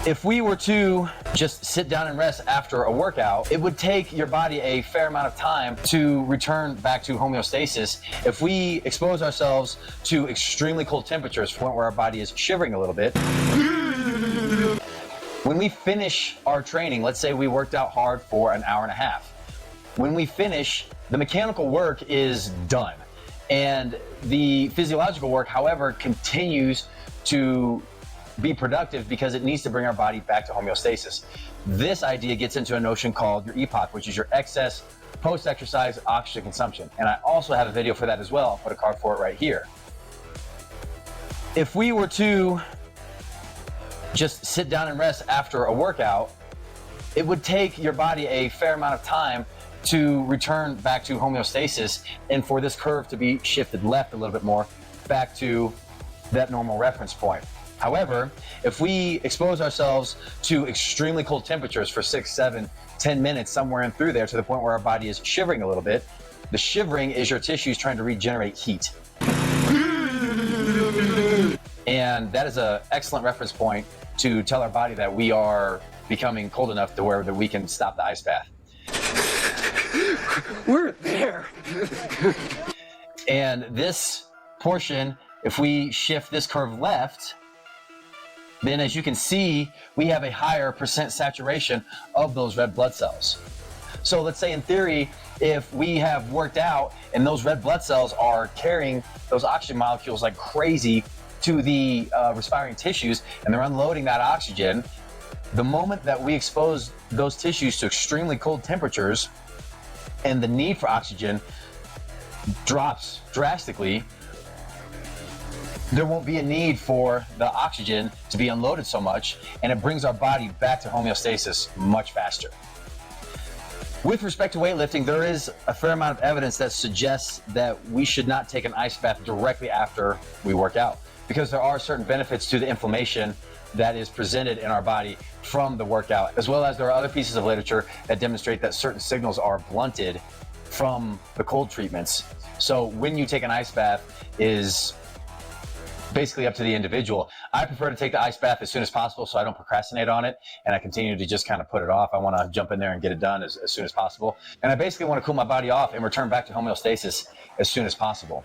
If we were to just sit down and rest after a workout, it would take your body a fair amount of time to return back to homeostasis. If we expose ourselves to extremely cold temperatures, to the point where our body is shivering a little bit, when we finish our training, let's say we worked out hard for an hour and a half. When we finish, the mechanical work is done. And the physiological work, however, continues to be productive because it needs to bring our body back to homeostasis. This idea gets into a notion called your EPOC, which is your excess post-exercise oxygen consumption. And I also have a video for that as well. I'll put a card for it right here. If we were to just sit down and rest after a workout, it would take your body a fair amount of time to return back to homeostasis and for this curve to be shifted left a little bit more back to that normal reference point. However, if we expose ourselves to extremely cold temperatures for 6, 7, 10 minutes, somewhere in through there, to the point where our body is shivering a little bit, the shivering is your tissues trying to regenerate heat. And that is an excellent reference point to tell our body that we are becoming cold enough to where that we can stop the ice bath. We're there. And this portion, if we shift this curve left, then as you can see, we have a higher percent saturation of those red blood cells. So let's say in theory, if we have worked out and those red blood cells are carrying those oxygen molecules like crazy to the respiring tissues and they're unloading that oxygen, the moment that we expose those tissues to extremely cold temperatures and the need for oxygen drops drastically, there won't be a need for the oxygen to be unloaded so much, and it brings our body back to homeostasis much faster. With respect to weightlifting, there is a fair amount of evidence that suggests that we should not take an ice bath directly after we work out, because there are certain benefits to the inflammation that is presented in our body from the workout, as well as there are other pieces of literature that demonstrate that certain signals are blunted from the cold treatments. So when you take an ice bath is basically up to the individual. I prefer to take the ice bath as soon as possible so I don't procrastinate on it and I continue to just kind of put it off. I want to jump in there and get it done as soon as possible. And I basically want to cool my body off and return back to homeostasis as soon as possible.